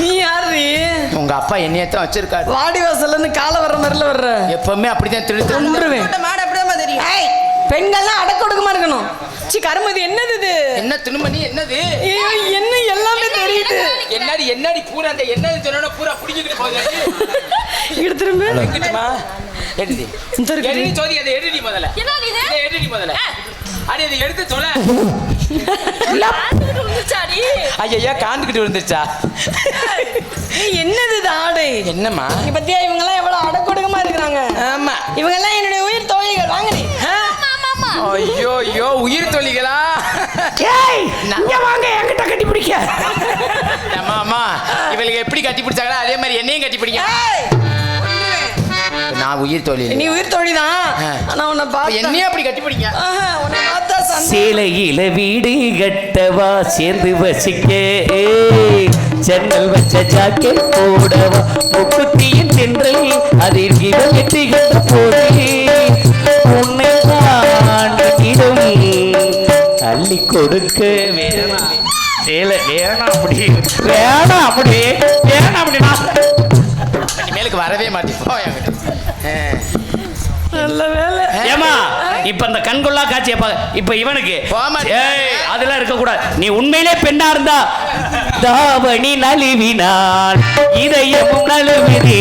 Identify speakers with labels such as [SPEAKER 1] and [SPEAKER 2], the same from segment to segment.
[SPEAKER 1] நீ யாரு?
[SPEAKER 2] உங்க அப்பா என்னையத்தான் வச்சிருக்காரு.
[SPEAKER 1] வாடி வாசல்ல இருந்து கால வர்ற மாதிரில வர்ற.
[SPEAKER 2] எப்பவுமே அப்படிதான் திருட்டு
[SPEAKER 1] கொன்றுவேன்.
[SPEAKER 3] மாடு அப்படிதான் தெரியும்.
[SPEAKER 1] பெண்கள்லாம் அடக்க ஒடுக்கமா இருக்கணும். சி கருமதி என்னது இது?
[SPEAKER 2] என்ன திருமணி என்னது?
[SPEAKER 1] ஐயோ என்ன எல்லாமே தெரியுது.
[SPEAKER 2] என்னடி என்னடி பூரா அந்த என்னது சொன்னா பூரா புடிங்கிட்டு போகுது.
[SPEAKER 1] இங்க திரும்ப.
[SPEAKER 2] எங்கடிமா? எடுடி. எடுடி சோதி அதை எடுடி முதல்ல.
[SPEAKER 3] என்னது இது?
[SPEAKER 2] இதை எடுடி முதல்ல. அடி அதை எடுத்து தொலை. ஐயா காந்துக்கிட்டு விழுந்துருச்சா?
[SPEAKER 1] என்னது இது ஆடை?
[SPEAKER 2] என்னம்மா?
[SPEAKER 1] நீ பத்தியா இவங்க எல்லாம் எவ்வளவு அடக்கொடுக்கமா இருக்கிறாங்க.
[SPEAKER 2] ஆமா
[SPEAKER 1] இவங்க எல்லாம் என்னுடைய உயிர் தோழிகள். வாங்க நீ.
[SPEAKER 2] ஐயோ ஐயோ உயிர் தொழிகளா?
[SPEAKER 1] ஏய் இங்க வாங்க என்கிட்ட கட்டி பிடிக்க.
[SPEAKER 2] அம்மா அம்மா இவளுக்கு எப்படி கட்டி பிடிச்சாங்களோ அதே மாதிரி என்னையும் கட்டி பிடிக்க. நான் உயிர் தொழில்.
[SPEAKER 1] நீ உயிர் தோழிதான். ஆனா உன்னை பார்த்து
[SPEAKER 2] என்னையும் அப்படி கட்டி பிடிக்க.
[SPEAKER 1] உன்னை பார்த்தா
[SPEAKER 4] சேலையில வீடு கட்டவா சேர்ந்து வசிக்க சென்னல் வச்ச ஜாக்கெட் போடவா முக்குத்தியின் தென்றல் அதில் இவள் எட்டுகின்ற போது உன்னை இடம் அள்ளி கொடுக்க வேணாம். சேலை வேணாம் அப்படி வேணாம் அப்படி வேணாம் அப்படின்னா
[SPEAKER 2] மேலுக்கு வரவே மாட்டேன்.
[SPEAKER 1] நல்ல வேலை.
[SPEAKER 4] ஏமா இப்ப அந்த கண்கொள்ளா காட்சியை இப்ப இவனுக்கு அதெல்லாம் இருக்க கூடாது. நீ உண்மையிலே பெண்ணா இருந்தா தாவணி நழுவினால் இதயமும் நழுவிதே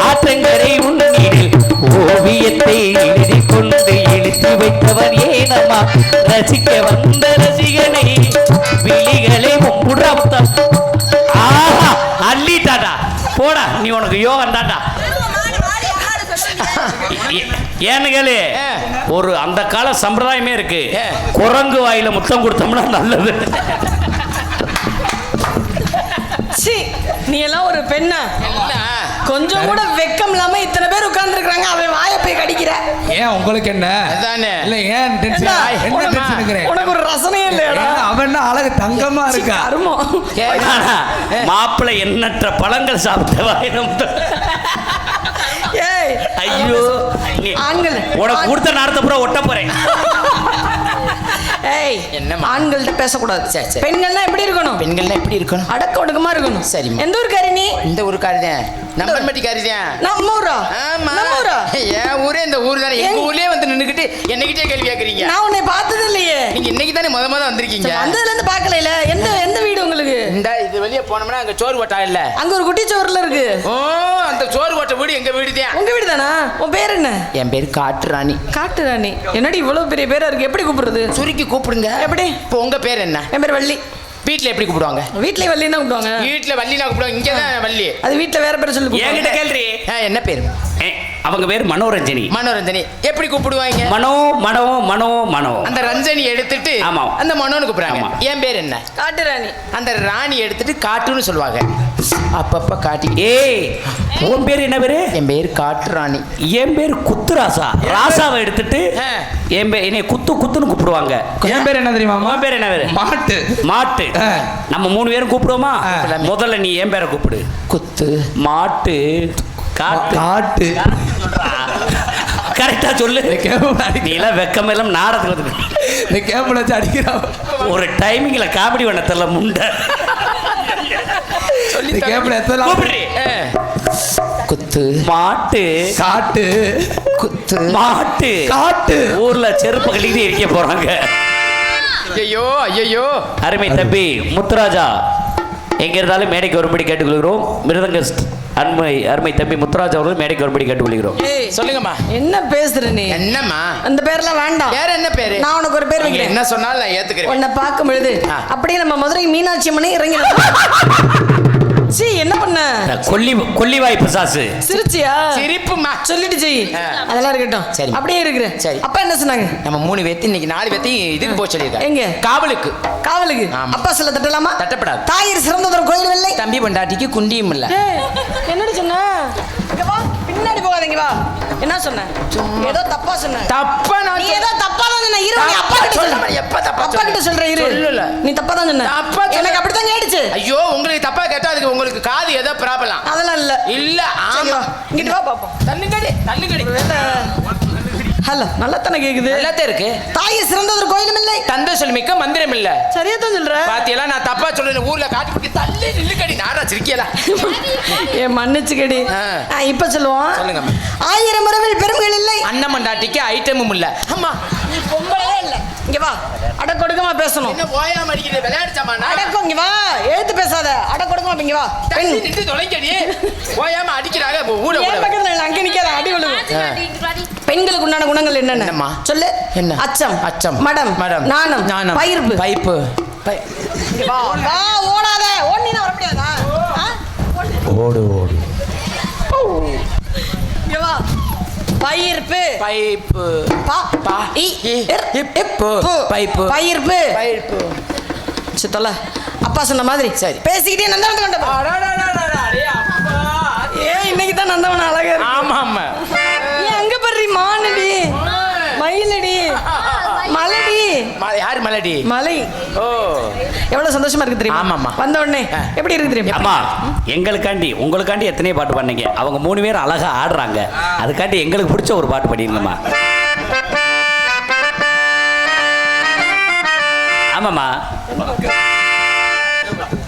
[SPEAKER 4] ஆற்றங்கரை உன்னிடில் ஓவியத்தை எழுதி கொண்டு எழுதி வைத்தவர் ஏனம்மா ரசிக்க வந்த ரசிகனை விழிகளை முப்புறம் அள்ளிட்டாடா போடா நீ உனக்கு யோகம் தாண்டா. ஏன்னு கேளு ஒரு அந்த கால சம்பிரதாயமே இருக்கு. குரங்கு வாயில முத்தம் கொடுத்தோம்னா நல்லது.
[SPEAKER 1] நீ எல்லாம் ஒரு பெண்ணா? கொஞ்சம் கூட வெக்கம் இல்லாம இத்தனை பேர் உட்கார்ந்து இருக்காங்க. அவன் வாயை போய் கடிக்கிற.
[SPEAKER 5] ஏன் உங்களுக்கு என்ன?
[SPEAKER 2] அதானே
[SPEAKER 5] இல்ல ஏன் டென்ஷன்? என்ன டென்ஷன் இருக்கறே?
[SPEAKER 1] உனக்கு ஒரு ரசனையே இல்லையடா.
[SPEAKER 5] அவன் அழகு தங்கமா இருக்கா.
[SPEAKER 1] அருமோ
[SPEAKER 4] மாப்பிள்ளை எண்ணற்ற பழங்கள் சாப்பிட்ட வாயினம்.
[SPEAKER 1] ஏய்
[SPEAKER 4] ஐயோ
[SPEAKER 1] ஆண்கள்
[SPEAKER 4] உனக்கு கொடுத்த நேரத்தை பூரா ஒட்ட போறேன்.
[SPEAKER 1] ஏய்
[SPEAKER 2] என்னம்மா?
[SPEAKER 1] ஆண்கள்ட்ட பேசக்கூடாது.
[SPEAKER 2] சரி, சரி.
[SPEAKER 1] பெண்கள்னா எப்படி இருக்கணும்?
[SPEAKER 2] பெண்கள்னா எப்படி இருக்கணும்?
[SPEAKER 1] அடக்க ஒடுக்கமா இருக்கணும்.
[SPEAKER 2] சரிம்மா.
[SPEAKER 1] எந்த ஊர்க்காரி நீ?
[SPEAKER 2] இந்த ஊருக்காரிதான். நம்பர்மட்டிக்காரிதான்.
[SPEAKER 1] நம்ம ஊரா?
[SPEAKER 2] ஆமா
[SPEAKER 1] நம்ம ஊரா?
[SPEAKER 2] என் ஊரே இந்த ஊர் தானே. எங்க ஊர்லயே வந்து நின்னுக்கிட்டு என்னகிட்டே கேள்வி கேட்கறீங்க.
[SPEAKER 1] நான் உன்னை பார்த்தது இல்லையே.
[SPEAKER 2] நீங்க இன்னைக்கு தானே முத வந்திருக்கீங்க.
[SPEAKER 1] வந்ததுல இருந்து பார்க்கல. எந்த எந்த வீடு உங்களுக்கு?
[SPEAKER 2] இந்த இது வெளியே போனோம்னா அங்க சோறு ஓட்டா இல்ல.
[SPEAKER 1] அங்க ஒரு குட்டி சோறுல இருக்கு.
[SPEAKER 2] ஓ அந்த சோறு ஓட்ட வீடு எங்க வீடு தான்.
[SPEAKER 1] உங்க வீடு தானா? உன் பேர் என்ன?
[SPEAKER 2] என் பேர் காட்டுராணி.
[SPEAKER 1] காட்டுராணி. என்னடி இவ்வளவு பெரிய பேரா இருக்கு? எப்படி கூப்பிடுறது?
[SPEAKER 2] சுருக்கி கூப்பிடுங்க.
[SPEAKER 1] எப்படி?
[SPEAKER 2] இப்போ உங்க பேர் என்ன?
[SPEAKER 1] என் பேர் வள்ளி.
[SPEAKER 2] வீட்ல எப்படி கூப்பிடுவாங்க?
[SPEAKER 1] வீட்லயே வள்ளின்னு தான் கூப்பிடுவாங்க.
[SPEAKER 2] வீட்ல வள்ளினா கூப்பிடுவாங்க. இங்க தான் வள்ளி.
[SPEAKER 1] அது வீட்ல வேற பேர் சொல்லி
[SPEAKER 4] என்கிட்ட கேள்றி.
[SPEAKER 2] என்ன பேர்?
[SPEAKER 4] அவங்க பேர் மனோரஞ்சனி.
[SPEAKER 2] மனோரஞ்சனி. எப்படி கூப்பிடுவாங்க?
[SPEAKER 4] மனோ மனோ மனோ மனோ.
[SPEAKER 2] அந்த ரஞ்சனி எடுத்துட்டு
[SPEAKER 4] ஆமா
[SPEAKER 2] அந்த மனோன்னு கூப்பிடுறாங்க. என் பேர் என்ன?
[SPEAKER 1] காட்டுராணி.
[SPEAKER 2] அந்த ராணி எடுத்துட்டு காட்டுன்னு சொல்லுவாங்க. அப்பப்ப காட்டி.
[SPEAKER 4] ஏய் உன் பேர் என்ன பேரு?
[SPEAKER 2] என் பேர் காட்டுராணி.
[SPEAKER 4] என் பேர் குத்துராசா. ராசாவை எடுத்துட்டு என் பேர் என்னை குத்து குத்துன்னு கூப்பிடுவாங்க.
[SPEAKER 5] என் பேர் என்ன தெரியுமா?
[SPEAKER 4] உன் பேர் என்ன பேரு?
[SPEAKER 5] மாட்டு.
[SPEAKER 4] மாட்டு. நம்ம 3 பேரும் கூப்பிடுவோமா? முதல்ல நீ என் பேரை கூப்பிடு.
[SPEAKER 2] குத்து
[SPEAKER 4] மாட்டு காட்டு
[SPEAKER 5] காட்டு.
[SPEAKER 4] கரெக்டா சொல்லு. நீ எல்லாம் வெக்கமெல்லாம் நாடகத்துக்கு
[SPEAKER 5] இந்த கேபிள் வச்சு அடிக்கிறா.
[SPEAKER 4] ஒரு டைமிங்ல காமெடி பண்ண தெரியல முண்டை.
[SPEAKER 5] இந்த கேபிள் எத்தனை
[SPEAKER 2] குத்து
[SPEAKER 4] மாட்டு
[SPEAKER 5] காட்டு
[SPEAKER 2] குத்து
[SPEAKER 4] மாட்டு
[SPEAKER 5] காட்டு.
[SPEAKER 4] ஊர்ல செருப்பு கட்டிக்கிட்டு இருக்க போறாங்க.
[SPEAKER 2] ஐயோ ஐயோ.
[SPEAKER 4] அருமை தம்பி முத்துராஜா எங்க இருந்தாலும் மேடைக்கு வரும்படி கேட்டுக்கொள்கிறோம். மிருதங்க அருமை தம்பி முத்துராஜா அவர்கள் மேடைக்கு வரும்படி கேட்டுக்கொள்கிறோம்.
[SPEAKER 2] சொல்லுங்கம்மா.
[SPEAKER 1] என்ன பேசுற நீ?
[SPEAKER 2] என்னம்மா?
[SPEAKER 1] அந்த பேர்லாம் வேண்டாம்.
[SPEAKER 2] வேற என்ன பேரு?
[SPEAKER 1] நான் உனக்கு ஒரு பேர் வைக்கிறேன்.
[SPEAKER 2] என்ன சொன்னாலும் நான் ஏத்துக்கிறேன்.
[SPEAKER 1] உன்னை பார்க்கும் பொழுது அப்படியே நம்ம மதுரை மீனாட்சி அம்மனை இறங்கி. சி என்ன பண்ண?
[SPEAKER 4] கொல்லிவாய் பிசாசு.
[SPEAKER 1] சிரிச்சியா?
[SPEAKER 2] சிரிப்புமா.
[SPEAKER 1] சொல்லிட்டு செய். அதெல்லாம் இருக்கட்டும்.
[SPEAKER 2] சரி.
[SPEAKER 1] அப்படியே இருக்கிற.
[SPEAKER 2] சரி.
[SPEAKER 1] அப்பா என்ன சொன்னாங்க?
[SPEAKER 2] நம்ம 3 பேத்து இன்னைக்கு 4 பேத்தையும் இதுக்கு போக சொல்லியிருக்காங்க.
[SPEAKER 1] எங்க?
[SPEAKER 2] காவலுக்கு.
[SPEAKER 1] காவலுக்கு. அப்பா சொல்ல தட்டலாமா?
[SPEAKER 2] தட்டப்படாது.
[SPEAKER 1] தாயிர் சிறந்ததொரு கோயில் இல்லை.
[SPEAKER 2] தம்பி பொண்டாட்டிக்கு குண்டியும் இல்ல.
[SPEAKER 1] என்னடி சொன்ன? இங்க வா. பின்னாடி போகாதீங்க வா. என்ன சொன்ன? ஏதோ தப்பா சொன்ன.
[SPEAKER 2] தப்பா நான்
[SPEAKER 1] நீ ஏதோ தப்பா தான் சொன்ன. இரு நீ அப்பா கிட்ட சொல்ற.
[SPEAKER 2] எப்ப தப்பா
[SPEAKER 1] அப்பா கிட்ட சொல்ற இரு.
[SPEAKER 2] சொல்லல.
[SPEAKER 1] நீ தப்பா தான் சொன்ன.
[SPEAKER 2] தப்பா
[SPEAKER 1] எனக்கு அப்படி தான் கேட்டுச்சு.
[SPEAKER 2] ஐயோ உங்களுக்கு தப்பா கேட்டா அதுக்கு உங்களுக்கு காது ஏதோ ப்ராப்ளம்.
[SPEAKER 1] அதெல்லாம் இல்ல.
[SPEAKER 2] இல்ல ஆமா.
[SPEAKER 1] இங்கிட்டு வா பாப்போம்.
[SPEAKER 2] தள்ளுங்கடி தள்ளுங்கடி.
[SPEAKER 1] ஹலோ நல்லா தானே கேக்குது
[SPEAKER 2] எல்லாத்தையும் இருக்கு.
[SPEAKER 1] தாயை சிறந்த ஒரு கோயிலும் இல்லை
[SPEAKER 2] தந்தை சொல்லி மிக்க மந்திரம் இல்ல.
[SPEAKER 1] சரியா தான் சொல்ற
[SPEAKER 2] பாத்தியெல்லாம் நான் தப்பா சொல்றேன். ஊர்ல காட்டி குட்டி தள்ளி நில்லுக்கடி நாரா சிரிக்கல.
[SPEAKER 1] ஏ மன்னிச்சுக்கடி இப்ப சொல்லுவோம்.
[SPEAKER 2] சொல்லுங்க.
[SPEAKER 1] 1000 முறைவில் பெருமைகள் இல்லை.
[SPEAKER 2] அண்ணன் மண்டாட்டிக்கு ஐட்டமும் இல்ல. அம்மா
[SPEAKER 1] நீ பொம்பளையே இல்ல. இங்க வா அடக்கொடுக்கமா பேசணும்.
[SPEAKER 2] என்ன போயா மடிக்குது விளையாடுச்சாமா?
[SPEAKER 1] அடக்கம் இங்க வா எழுத்து பேசாத அடக்கொடுக்கமா இங்க வா.
[SPEAKER 2] தண்ணி நின்று தொலைங்கடி. போயாம அடிக்கிறாங்க ஊட ஊட.
[SPEAKER 1] ஏன் பக்கத்துல இல்ல அங்க நிக்காத அடி விழுகும். பெண்களுக்கு உண்டான குணங்கள் என்னென்ன சொல்லு.
[SPEAKER 2] என்ன?
[SPEAKER 1] அச்சம்
[SPEAKER 2] அச்சம்
[SPEAKER 1] மடம்
[SPEAKER 2] மடம்
[SPEAKER 1] நாணம்
[SPEAKER 2] நாணம்
[SPEAKER 1] பயிர்ப்பு
[SPEAKER 2] பைப்பு.
[SPEAKER 1] இங்க வா வா ஓடாத ஓடினா வர முடியாதா?
[SPEAKER 4] ஓடு ஓடு.
[SPEAKER 1] இங்க வா பயிர்ப்பு
[SPEAKER 2] பைப்பு
[SPEAKER 1] பா
[SPEAKER 2] பா
[SPEAKER 1] இ
[SPEAKER 2] இப்பு பைப்பு
[SPEAKER 1] பயிர்ப்பு
[SPEAKER 2] பைப்பு.
[SPEAKER 1] சித்தல அப்பா சொன்ன மாதிரி
[SPEAKER 2] சரி
[SPEAKER 1] பேசிக்கிட்டே நந்தவனத்தை கொண்டு போ. ஏன் இன்னைக்கு தான் நந்தவன அழகா இருக்கு.
[SPEAKER 2] ஆமா ஆமா.
[SPEAKER 1] ஏன் அங்க பர்றி மானடி மயிலடி மலடி
[SPEAKER 2] யாரு மலடி?
[SPEAKER 1] மலை.
[SPEAKER 2] ஓ
[SPEAKER 1] எவ்வளவு சந்தோஷமா இருக்கு தெரியுமா?
[SPEAKER 2] ஆமாம்மா.
[SPEAKER 1] வந்த உடனே எப்படி இருக்கு தெரியுமா?
[SPEAKER 4] அம்மா எங்களுக்காண்டி உங்களுக்காண்டி எத்தனை பாட்டு பண்ணீங்க. அவங்க 3 பேரும் அழகா ஆடுறாங்க. அதுக்காண்டி எங்களுக்கு பிடிச்ச ஒரு பாட்டு பண்ணிருங்கம்மா. ஆமாம்மா.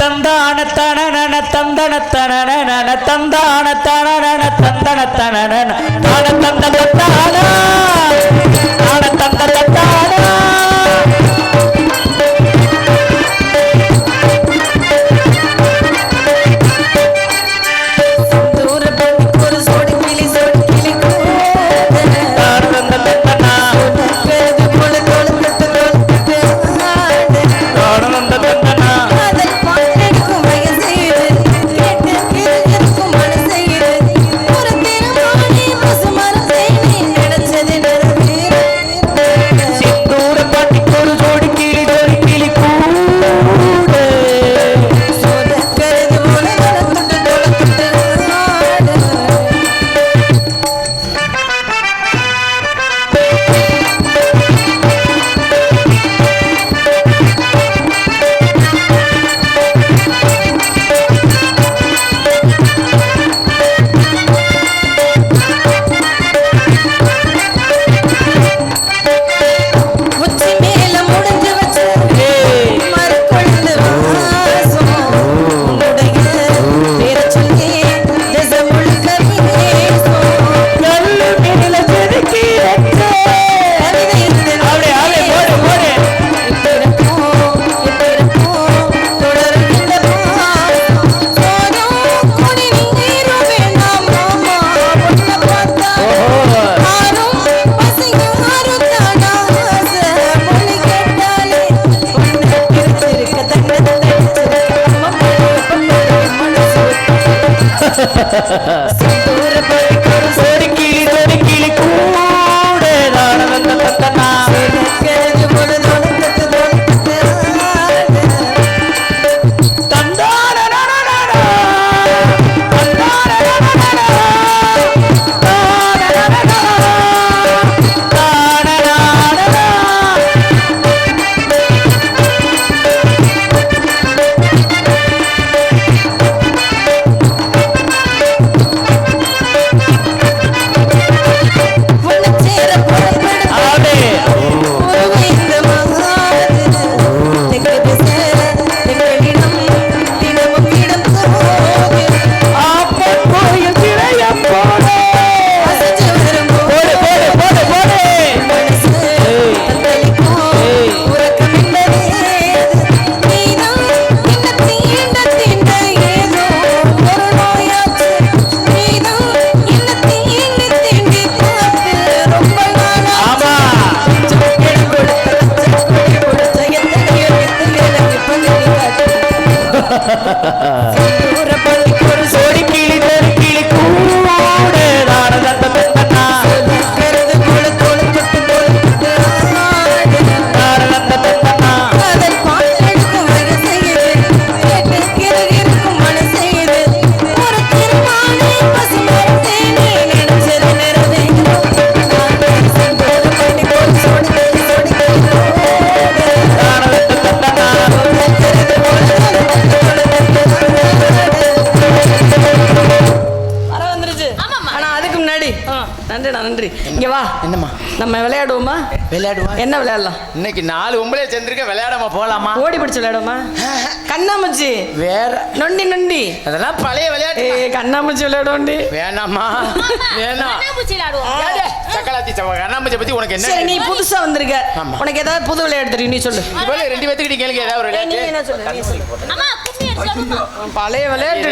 [SPEAKER 4] தந்தான தனன தந்தன தனன தந்தான தனன தந்தன தனன தான தந்தன தான தான தந்தன தான.
[SPEAKER 2] என்னம்மா
[SPEAKER 1] நம்ம விளையாடுவோமா?
[SPEAKER 2] விளையாடுவா
[SPEAKER 1] என்ன விளையாடலாம்?
[SPEAKER 2] இன்னைக்கு 4 உம்பளே சேர்ந்துருக்க விளையாடாம போலாமா?
[SPEAKER 1] ஓடி பிடிச்சு விளையாடுவோமா? கண்ணாமூச்சி,
[SPEAKER 2] வேற
[SPEAKER 1] நொண்டி நொண்டி.
[SPEAKER 2] அதெல்லாம் பழைய விளையாட்டு.
[SPEAKER 1] கண்ணாமூச்சி விளையாடுவோண்டி.
[SPEAKER 2] வேணாமா வேணாம். ஏடே, சக்கலாத்தி கண்ணாமூச்சி பத்தி உனக்கு என்ன?
[SPEAKER 1] சரி, நீ புதுசா வந்திருக்க.
[SPEAKER 2] ஆமா.
[SPEAKER 1] உனக்கு ஏதாவது புது விளையாட்டு தெரியும், நீ சொல்லு.
[SPEAKER 2] இவளே 2 பேத்துக்கிட்ட கேளுங்க ஏதாவது ஒரு
[SPEAKER 1] நீ
[SPEAKER 2] விளையாட்டு.
[SPEAKER 1] என்ன சொல்லு, நீ சொல்லு.
[SPEAKER 3] அம்மா கும்மி அடிச்சு சொல்லுமா
[SPEAKER 1] பழைய விளையாட்டு